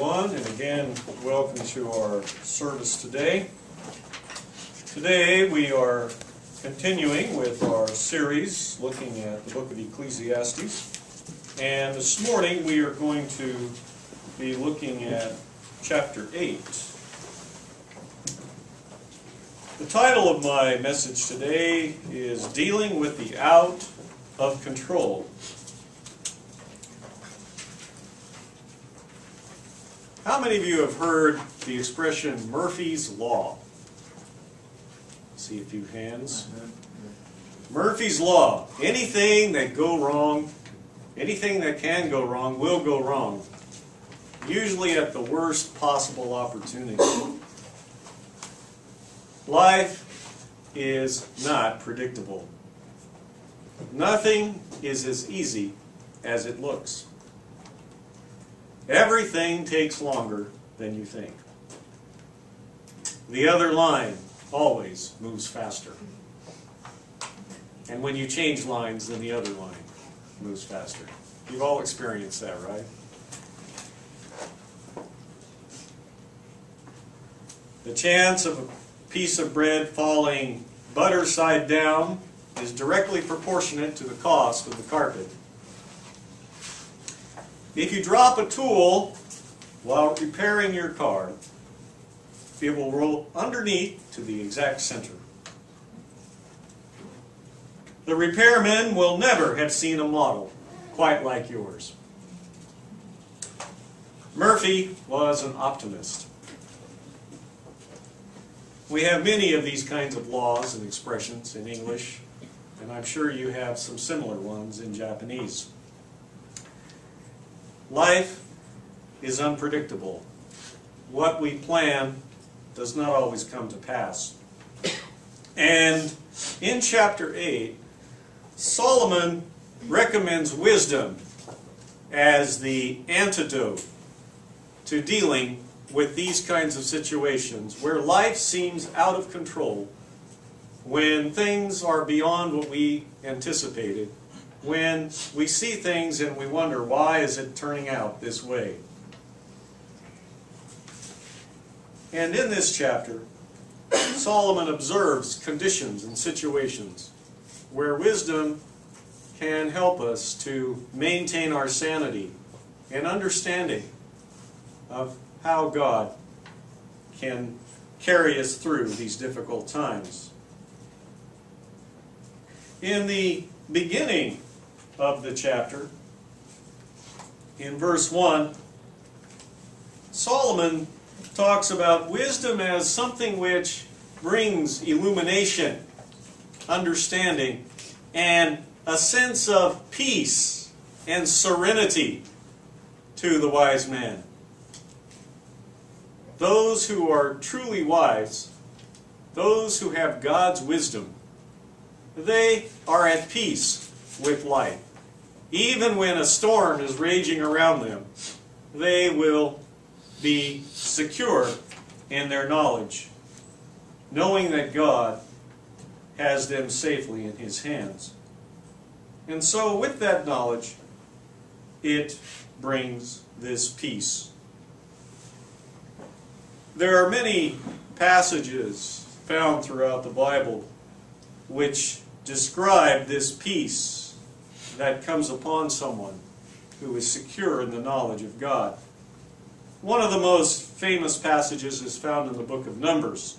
everyone, and again, welcome to our service today. Today we are continuing with our series looking at the book of Ecclesiastes, and this morning we are going to be looking at chapter 8. The title of my message today is Dealing with the Out of Control. How many of you have heard the expression Murphy's Law? See a few hands. Murphy's Law. Anything that go wrong, anything that can go wrong, will go wrong. Usually at the worst possible opportunity. Life is not predictable. Nothing is as easy as it looks. Everything takes longer than you think. The other line always moves faster. And when you change lines, then the other line moves faster. You've all experienced that, right? The chance of a piece of bread falling butter side down is directly proportionate to the cost of the carpet. If you drop a tool while repairing your car, it will roll underneath to the exact center. The repairman will never have seen a model quite like yours. Murphy was an optimist. We have many of these kinds of laws and expressions in English, and I'm sure you have some similar ones in Japanese. Life is unpredictable. What we plan does not always come to pass. And in chapter 8, Solomon recommends wisdom as the antidote to dealing with these kinds of situations where life seems out of control, when things are beyond what we anticipated, when we see things and we wonder, why is it turning out this way? And in this chapter, Solomon observes conditions and situations where wisdom can help us to maintain our sanity and understanding of how God can carry us through these difficult times. In the beginning of the chapter, in verse 1, Solomon talks about wisdom as something which brings illumination, understanding, and a sense of peace and serenity to the wise man. Those who are truly wise, those who have God's wisdom, they are at peace with life. Even when a storm is raging around them, they will be secure in their knowledge, knowing that God has them safely in His hands. And so with that knowledge, it brings this peace. There are many passages found throughout the Bible which describe this peace that comes upon someone who is secure in the knowledge of God. One of the most famous passages is found in the book of Numbers,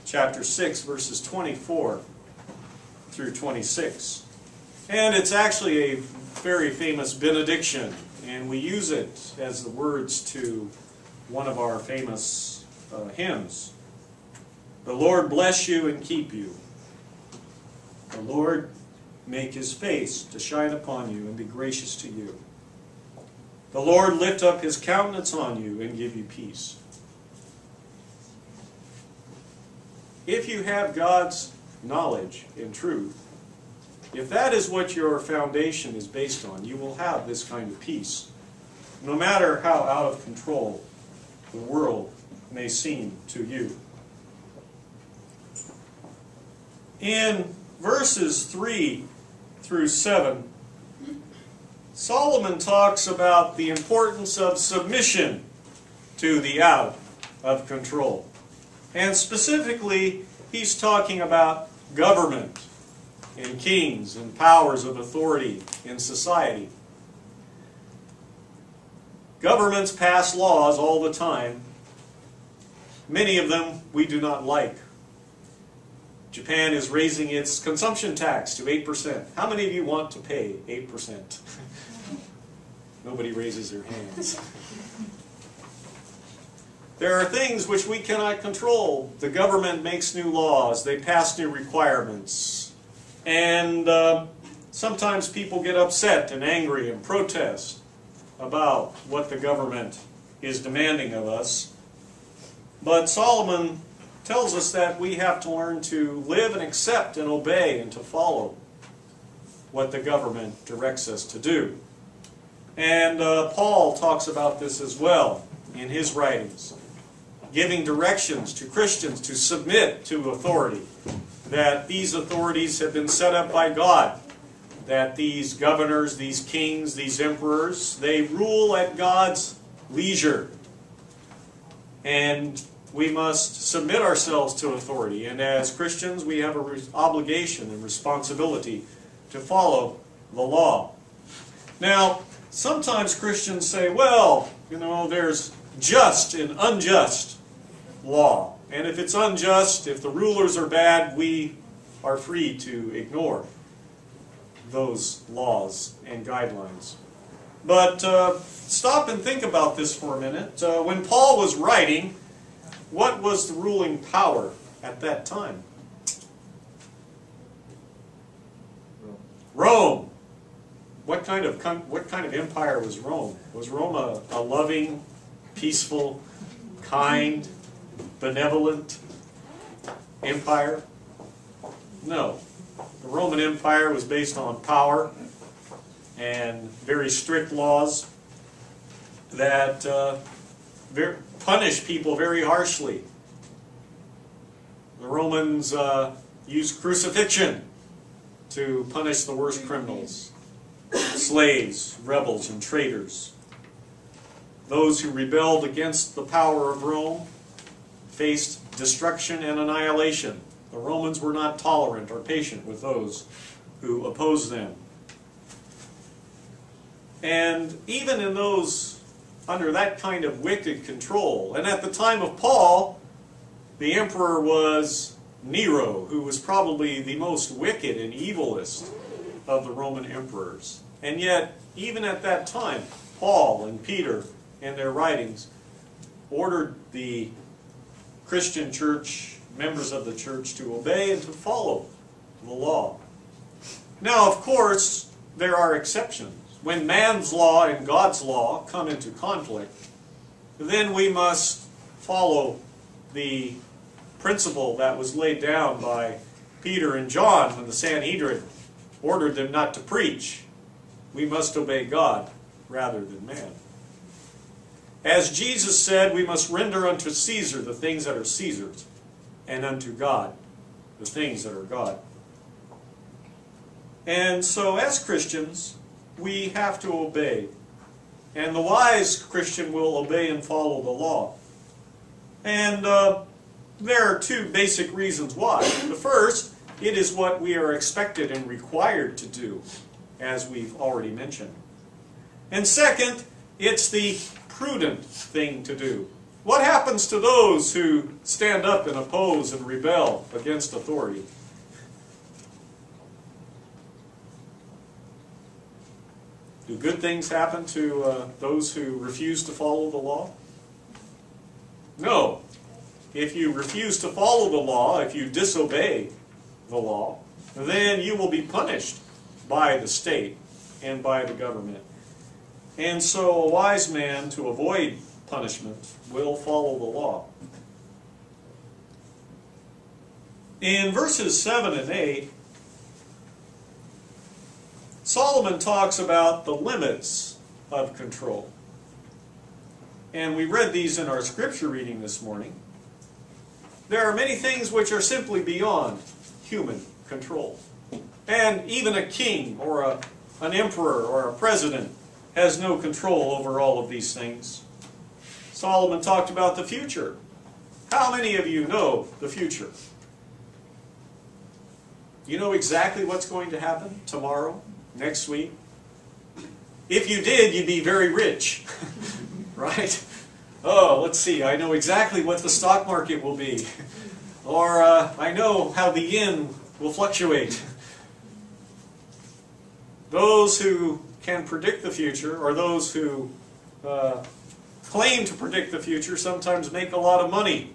chapter 6, verses 24 through 26. And it's actually a very famous benediction, and we use it as the words to one of our famous hymns. The Lord bless you and keep you. The Lord make His face to shine upon you and be gracious to you. The Lord lift up His countenance on you and give you peace. If you have God's knowledge and truth, if that is what your foundation is based on, you will have this kind of peace, no matter how out of control the world may seem to you. In verses 3 through 7, Solomon talks about the importance of submission to the out of control. And specifically, he's talking about government and kings and powers of authority in society. Governments pass laws all the time. Many of them we do not like. Japan is raising its consumption tax to 8%. How many of you want to pay 8%? Nobody raises their hands. There are things which we cannot control. The government makes new laws. They pass new requirements. And sometimes people get upset and angry and protest about what the government is demanding of us. But Solomon tells us that we have to learn to live and accept and obey and to follow what the government directs us to do. And Paul talks about this as well in his writings, giving directions to Christians to submit to authority, that these authorities have been set up by God, that these governors, these kings, these emperors, they rule at God's leisure. And we must submit ourselves to authority. And as Christians, we have an obligation and responsibility to follow the law. Now, sometimes Christians say, well, you know, there's just and unjust law. And if it's unjust, if the rulers are bad, we are free to ignore those laws and guidelines. But stop and think about this for a minute. When Paul was writing, what was the ruling power at that time? Rome. What kind of empire was Rome? Was Rome a loving, peaceful, kind, benevolent empire? No. The Roman Empire was based on power and very strict laws that punish people very harshly. The Romans used crucifixion to punish the worst criminals, slaves, rebels, and traitors. Those who rebelled against the power of Rome faced destruction and annihilation. The Romans were not tolerant or patient with those who opposed them. And even in those under that kind of wicked control, and at the time of Paul, the emperor was Nero, who was probably the most wicked and evilest of the Roman emperors. And yet, even at that time, Paul and Peter, in their writings, ordered the Christian church, members of the church, to obey and to follow the law. Now, of course, there are exceptions. When man's law and God's law come into conflict, then we must follow the principle that was laid down by Peter and John when the Sanhedrin ordered them not to preach. We must obey God rather than man. As Jesus said, we must render unto Caesar the things that are Caesar's, and unto God the things that are God. And so as Christians, we have to obey. And the wise Christian will obey and follow the law. And there are two basic reasons why. The first, it is what we are expected and required to do, as we've already mentioned. And second, it's the prudent thing to do. What happens to those who stand up and oppose and rebel against authority? Do good things happen to those who refuse to follow the law? No. If you refuse to follow the law, if you disobey the law, then you will be punished by the state and by the government. And so a wise man, to avoid punishment, will follow the law. In verses 7 and 8, Solomon talks about the limits of control. And we read these in our scripture reading this morning. There are many things which are simply beyond human control. And even a king or a an emperor or a president has no control over all of these things. Solomon talked about the future. How many of you know the future? You know exactly what's going to happen tomorrow, next week? If you did, you'd be very rich, right? Oh, let's see, I know exactly what the stock market will be. Or I know how the yen will fluctuate. Those who can predict the future, or those who claim to predict the future, sometimes make a lot of money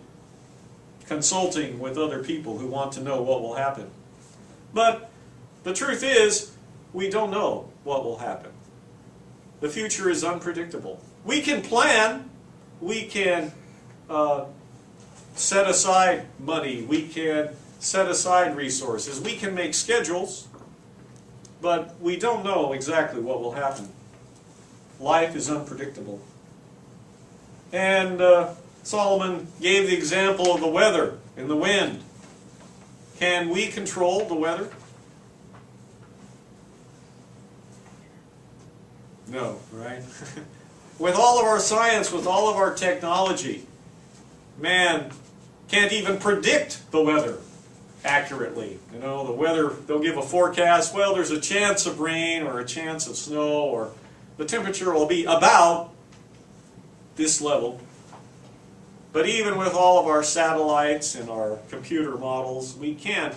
consulting with other people who want to know what will happen. But the truth is, we don't know what will happen. The future is unpredictable. We can plan, we can set aside money, we can set aside resources, we can make schedules, but we don't know exactly what will happen. Life is unpredictable. And Solomon gave the example of the weather and the wind. Can we control the weather? No, right? With all of our science, with all of our technology, man can't even predict the weather accurately. You know, the weather, they'll give a forecast, well, there's a chance of rain or a chance of snow, or the temperature will be about this level. But even with all of our satellites and our computer models, we can't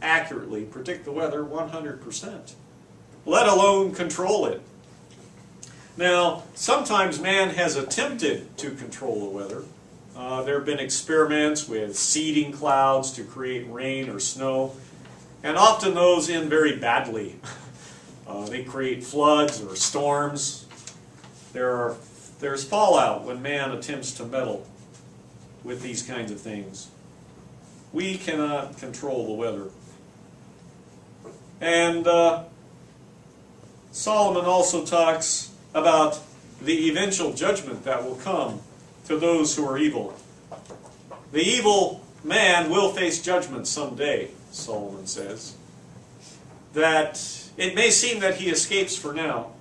accurately predict the weather 100%, let alone control it. Now, sometimes man has attempted to control the weather. There have been experiments with seeding clouds to create rain or snow, and often those end very badly. They create floods or storms. There's fallout when man attempts to meddle with these kinds of things. We cannot control the weather. And Solomon also talks about the eventual judgment that will come to those who are evil. The evil man will face judgment someday, Solomon says. That it may seem that he escapes for now,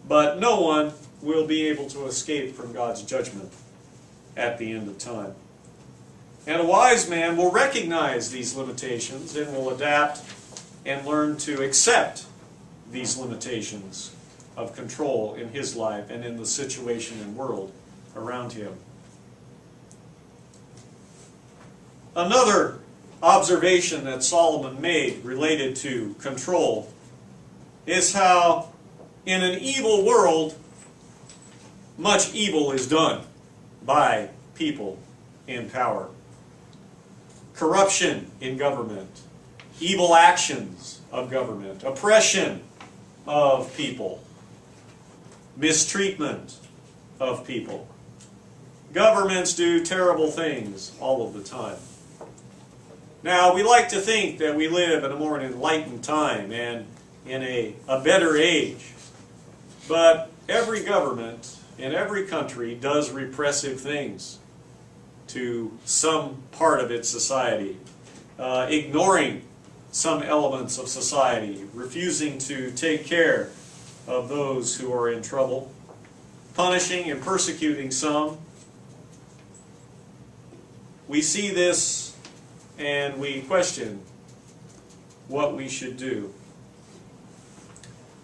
but no one will be able to escape from God's judgment at the end of time. And a wise man will recognize these limitations and will adapt and learn to accept these limitations of control in his life and in the situation and world around him. Another observation that Solomon made related to control is how in an evil world much evil is done by people in power. Corruption in government, evil actions of government, oppression of people, mistreatment of people. Governments do terrible things all of the time. Now, we like to think that we live in a more enlightened time and in a better age. But every government in every country does repressive things to some part of its society, ignoring some elements of society, refusing to take care of those who are in trouble, punishing and persecuting some. We see this and we question what we should do.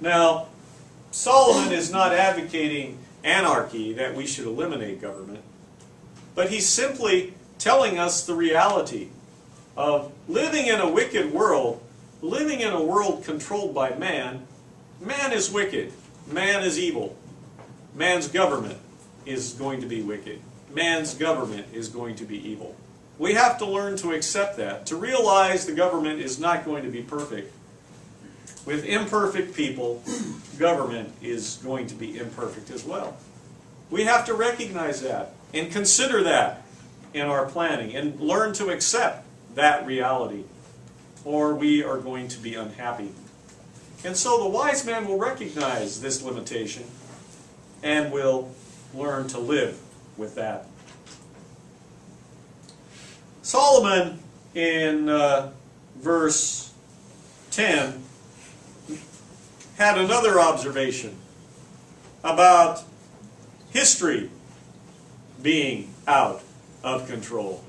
Now, Solomon is not advocating anarchy, that we should eliminate government, but he's simply telling us the reality of living in a wicked world, living in a world controlled by man. Man is wicked. Man is evil. Man's government is going to be wicked. Man's government is going to be evil. We have to learn to accept that, to realize the government is not going to be perfect. With imperfect people, government is going to be imperfect as well. We have to recognize that and consider that in our planning and learn to accept that reality, or we are going to be unhappy. And so the wise man will recognize this limitation and will learn to live with that. Solomon in verse 10 had another observation about history being out of control.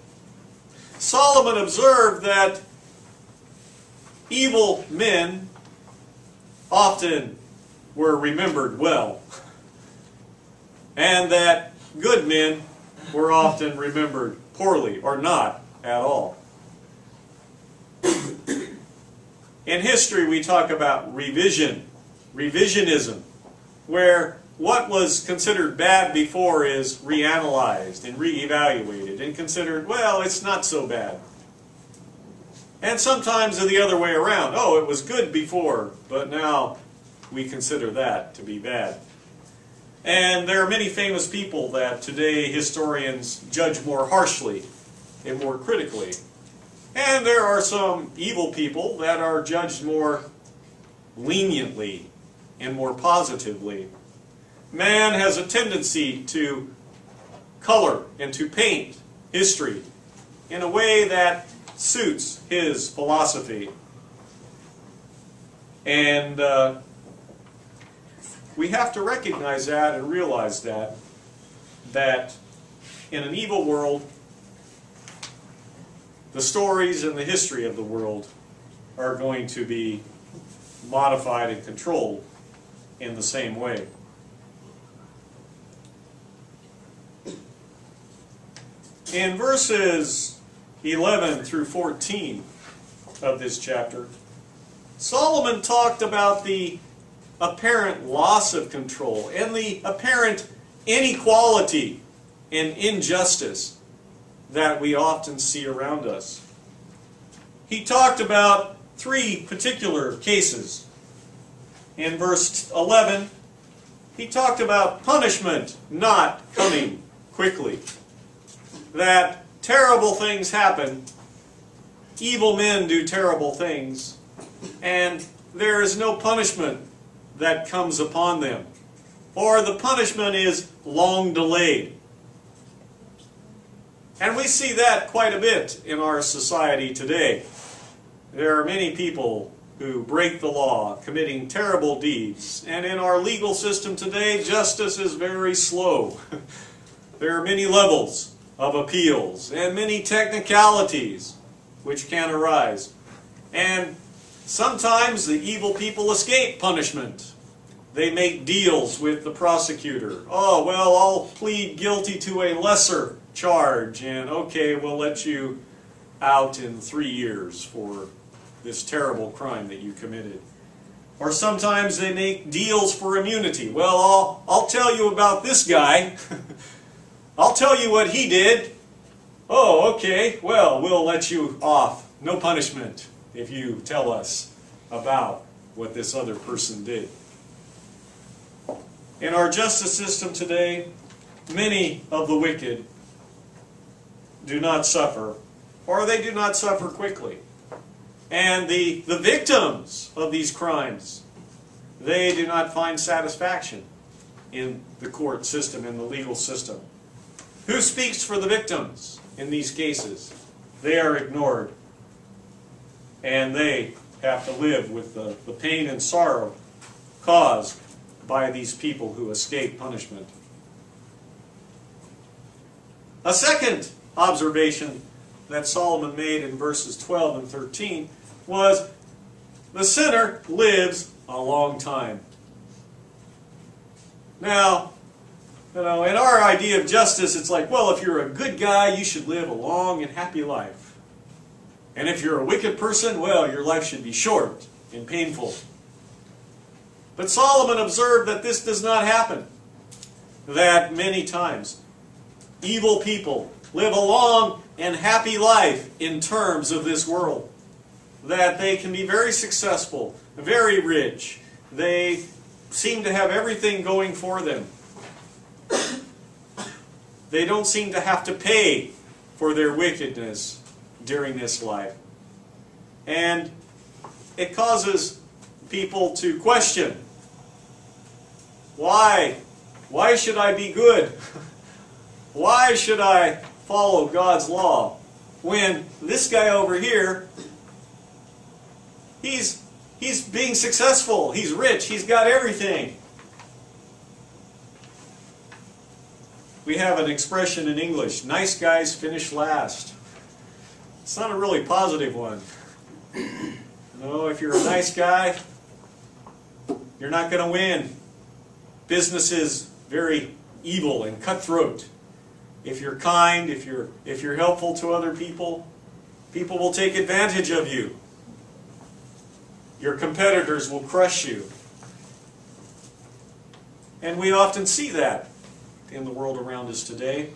Solomon observed that evil men often were remembered well, and that good men were often remembered poorly or not at all. In history, we talk about revisionism, where what was considered bad before is reanalyzed and reevaluated and considered, well, it's not so bad. And sometimes the other way around. Oh, it was good before, but now we consider that to be bad. And there are many famous people that today historians judge more harshly and more critically. And there are some evil people that are judged more leniently and more positively. Man has a tendency to color and to paint history in a way that suits his philosophy. And we have to recognize that and realize that in an evil world, the stories and the history of the world are going to be modified and controlled in the same way. In verses 11 through 14 of this chapter, Solomon talked about the apparent loss of control and the apparent inequality and injustice that we often see around us. He talked about three particular cases. In verse 11, he talked about punishment not coming quickly. That terrible things happen, evil men do terrible things, and there is no punishment that comes upon them. Or the punishment is long delayed. And we see that quite a bit in our society today. There are many people who break the law, committing terrible deeds. And in our legal system today, justice is very slow. There are many levels of appeals and many technicalities which can arise. And sometimes the evil people escape punishment. They make deals with the prosecutor. Oh, well, I'll plead guilty to a lesser charge, and okay, we'll let you out in 3 years for this terrible crime that you committed. Or sometimes they make deals for immunity. Well, I'll tell you about this guy. I'll tell you what he did. Oh, okay, well, we'll let you off. No punishment if you tell us about what this other person did. In our justice system today, many of the wicked do not suffer, or they do not suffer quickly. And the victims of these crimes, they do not find satisfaction in the court system, in the legal system. Who speaks for the victims in these cases? They are ignored. And they have to live with the pain and sorrow caused by these people who escape punishment. A second observation that Solomon made in verses 12 and 13 was the sinner lives a long time. Now, in our idea of justice, it's like, well, if you're a good guy, you should live a long and happy life. And if you're a wicked person, well, your life should be short and painful. But Solomon observed that this does not happen. That many times, evil people live a long and happy life in terms of this world. That they can be very successful, very rich. They seem to have everything going for them. They don't seem to have to pay for their wickedness during this life. And it causes people to question, why should I be good? Why should I follow God's law when this guy over here, he's He's being successful. He's rich. He's got everything. We have an expression in English, nice guys finish last. It's not a really positive one. No, if you're a nice guy, you're not going to win. Business is very evil and cutthroat. If you're kind, if you're helpful to other people, people will take advantage of you. Your competitors will crush you. And we often see that in the world around us today.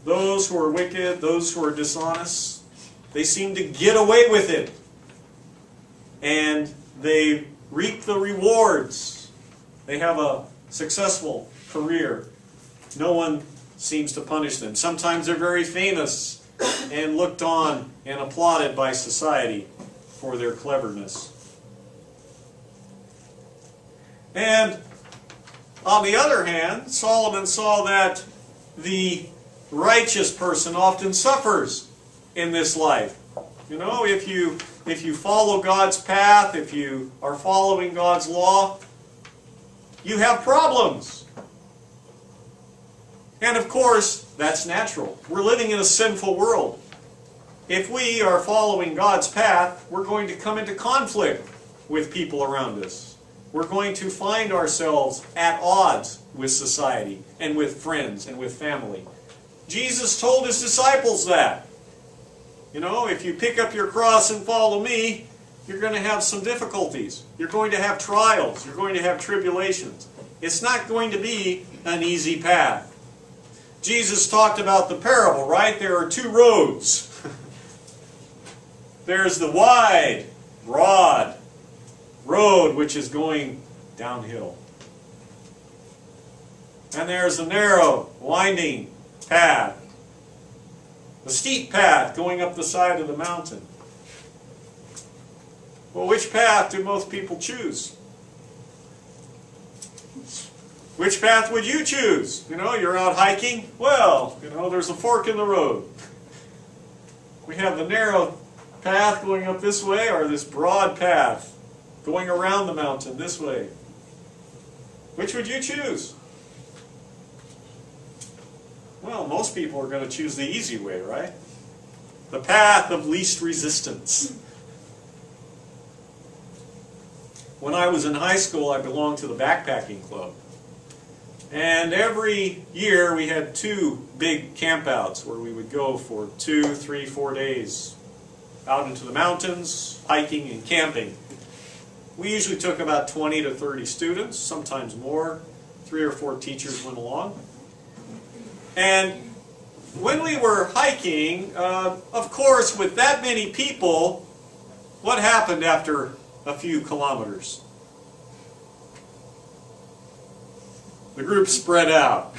Those who are wicked, those who are dishonest, they seem to get away with it. And they reap the rewards. They have a successful career. No one seems to punish them. Sometimes they're very famous and looked on and applauded by society for their cleverness. And on the other hand, Solomon saw that the righteous person often suffers in this life. You know, if you follow God's path, if you are following God's law, you have problems. And of course, that's natural. We're living in a sinful world. If we are following God's path, we're going to come into conflict with people around us. We're going to find ourselves at odds with society and with friends and with family. Jesus told his disciples that. You know, if you pick up your cross and follow me, you're going to have some difficulties. You're going to have trials. You're going to have tribulations. It's not going to be an easy path. Jesus talked about the parable, right? There are two roads. There's the wide, broad road which is going downhill. And there's the narrow, winding path. The steep path going up the side of the mountain. Well, which path do most people choose? Which path would you choose? You know, you're out hiking. Well, you know, there's a fork in the road. We have the narrow path going up this way, or this broad path going around the mountain this way. Which would you choose? Well, most people are going to choose the easy way, right? The path of least resistance. When I was in high school, I belonged to the backpacking club. And every year we had 2 big campouts where we would go for 2, 3, 4 days out into the mountains, hiking and camping. We usually took about 20 to 30 students, sometimes more. 3 or 4 teachers went along. And when we were hiking, of course, with that many people, what happened after a few kilometers? The group spread out.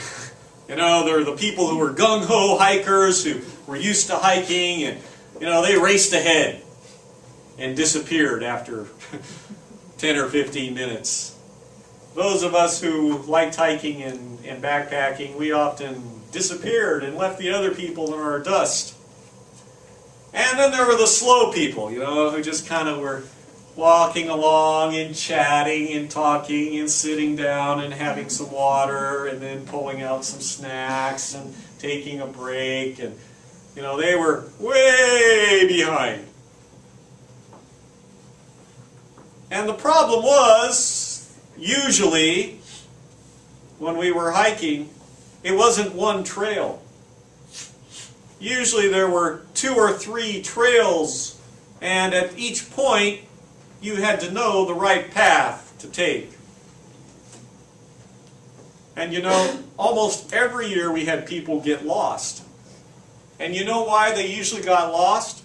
You know, there are the people who were gung-ho hikers who were used to hiking, and, you know, they raced ahead and disappeared after 10 or 15 minutes. Those of us who liked hiking and backpacking, we often disappeared and left the other people in our dust. And then there were the slow people, you know, who just kind of were walking along and chatting and talking and sitting down and having some water and then pulling out some snacks and taking a break. And, you know, they were way behind. And the problem was, usually, when we were hiking, it wasn't one trail. Usually there were 2 or 3 trails, and at each point, you had to know the right path to take. And you know, almost every year we had people get lost. And you know why they usually got lost?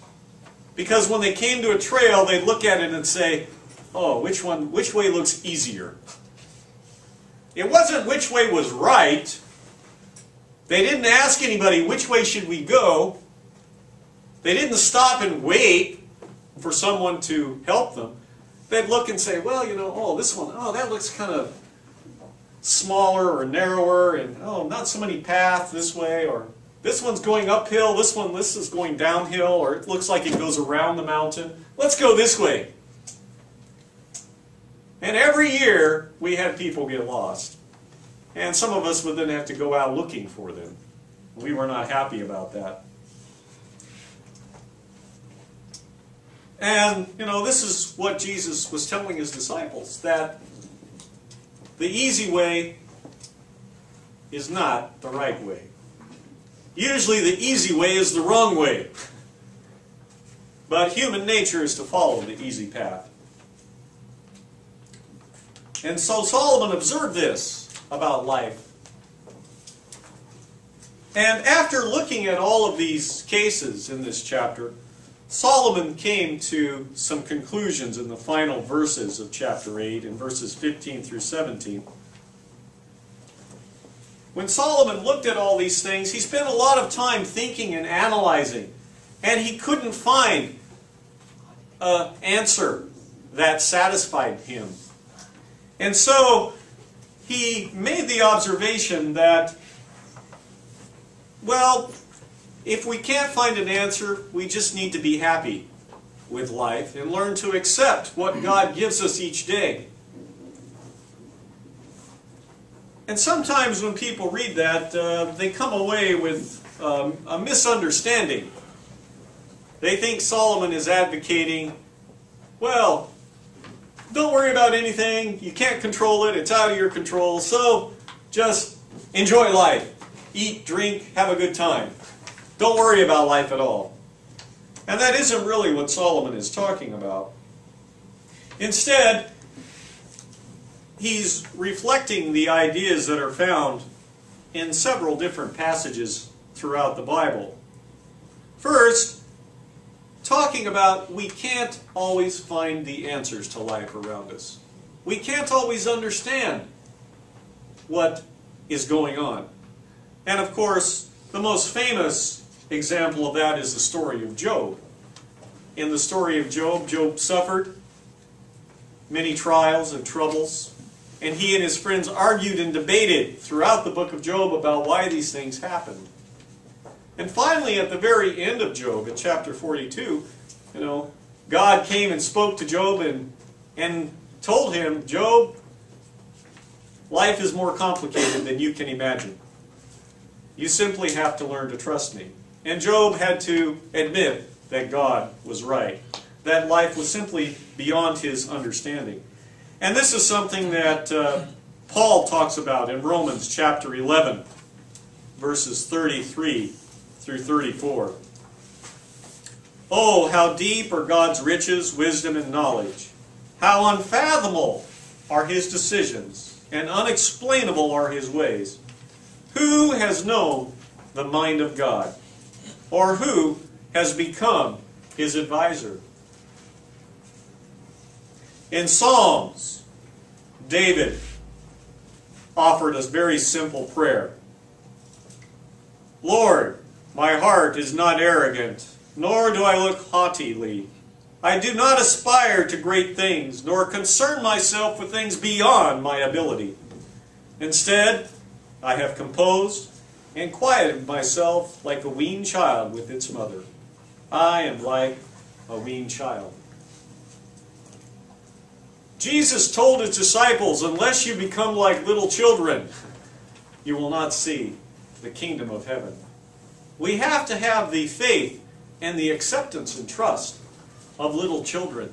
Because when they came to a trail, they'd look at it and say, oh, which way looks easier? It wasn't which way was right. They didn't ask anybody, which way should we go? They didn't stop and wait for someone to help them. They'd look and say, well, you know, oh, this one, oh, that looks kind of smaller or narrower, and oh, not so many paths this way, or this one's going uphill, this is going downhill, or it looks like it goes around the mountain. Let's go this way. And every year we had people get lost. And some of us would then have to go out looking for them. We were not happy about that. And, this is what Jesus was telling his disciples, that the easy way is not the right way. Usually the easy way is the wrong way. But human nature is to follow the easy path. And so Solomon observed this about life. And after looking at all of these cases in this chapter, Solomon came to some conclusions in the final verses of chapter 8, in verses 15 through 17. When Solomon looked at all these things, he spent a lot of time thinking and analyzing, and he couldn't find an answer that satisfied him. And so he made the observation that, well, if we can't find an answer, we just need to be happy with life and learn to accept what God gives us each day. And sometimes when people read that, they come away with a misunderstanding. They think Solomon is advocating, well, don't worry about anything, you can't control it, it's out of your control, so just enjoy life. Eat, drink, have a good time. Don't worry about life at all. And that isn't really what Solomon is talking about. Instead, he's reflecting the ideas that are found in several different passages throughout the Bible. First, talking about we can't always find the answers to life around us. We can't always understand what is going on. And of course, the most famous example of that is the story of Job. In the story of Job, Job suffered many trials and troubles, and he and his friends argued and debated throughout the book of Job about why these things happened. And finally, at the very end of Job, in chapter 42, God came and spoke to Job and told him, Job, life is more complicated than you can imagine. You simply have to learn to trust me. And Job had to admit that God was right, that life was simply beyond his understanding. And this is something that Paul talks about in Romans chapter 11, verses 33 through 34. Oh, how deep are God's riches, wisdom, and knowledge! How unfathomable are his decisions, and unexplainable are his ways! Who has known the mind of God? Or who has become his advisor? In Psalms, David offered a very simple prayer. Lord, my heart is not arrogant, nor do I look haughtily. I do not aspire to great things, nor concern myself with things beyond my ability. Instead, I have composed and quieted myself like a weaned child with its mother. I am like a weaned child. Jesus told his disciples, unless you become like little children, you will not see the kingdom of heaven. We have to have the faith and the acceptance and trust of little children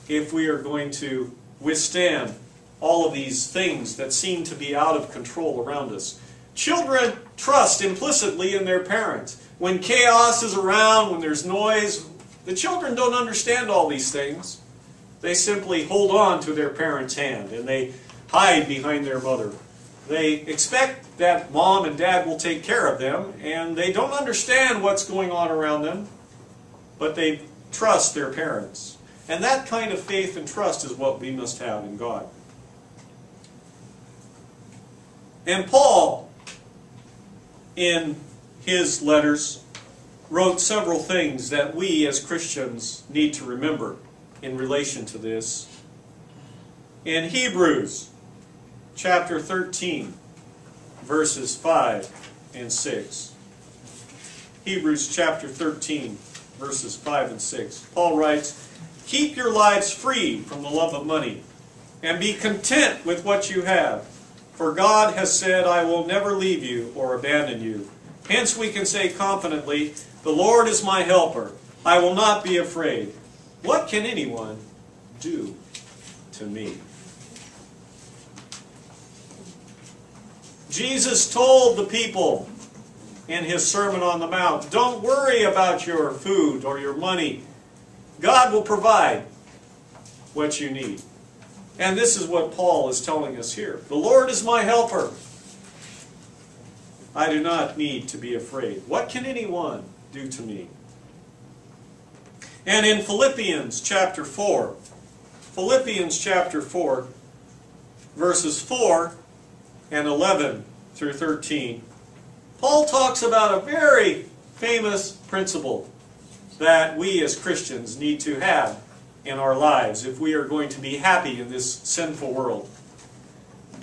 if we are going to withstand all of these things that seem to be out of control around us. Children trust implicitly in their parents. When chaos is around, when there's noise, the children don't understand all these things. They simply hold on to their parents' hand and they hide behind their mother. They expect that mom and dad will take care of them, and they don't understand what's going on around them, but they trust their parents. And that kind of faith and trust is what we must have in God. And Paul, in his letters, wrote several things that we as Christians need to remember in relation to this. In Hebrews chapter 13, verses 5 and 6. Hebrews chapter 13, verses 5 and 6. Paul writes, keep your lives free from the love of money and be content with what you have. For God has said, I will never leave you or abandon you. Hence we can say confidently, the Lord is my helper. I will not be afraid. What can anyone do to me? Jesus told the people in his Sermon on the Mount, don't worry about your food or your money. God will provide what you need. And this is what Paul is telling us here. The Lord is my helper. I do not need to be afraid. What can anyone do to me? And in Philippians chapter 4, verses 4 and 11 through 13, Paul talks about a very famous principle that we as Christians need to have in our lives if we are going to be happy in this sinful world.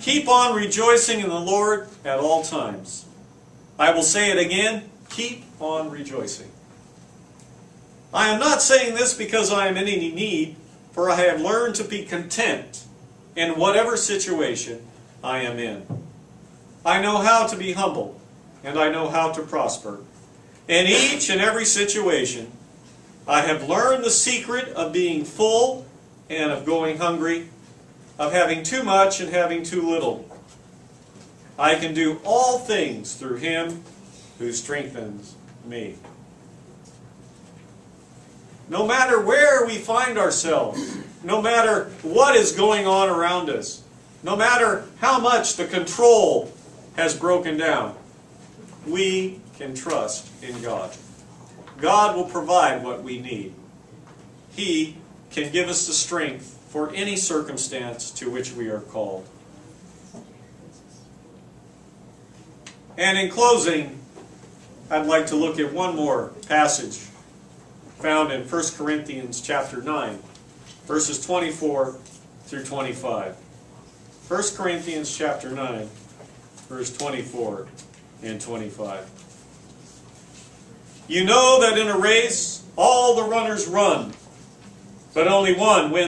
Keep on rejoicing in the Lord at all times. I will say it again, keep on rejoicing. I am not saying this because I am in any need, for I have learned to be content in whatever situation I am in. I know how to be humble, and I know how to prosper. In each and every situation, I have learned the secret of being full and of going hungry, of having too much and having too little. I can do all things through Him who strengthens me. No matter where we find ourselves, no matter what is going on around us, no matter how much the control has broken down, we can trust in God. God will provide what we need. He can give us the strength for any circumstance to which we are called. And in closing, I'd like to look at one more passage found in 1 Corinthians chapter 9, verses 24 through 25. 1 Corinthians chapter 9, verse 24 and 25. You know that in a race all the runners run, but only one wins.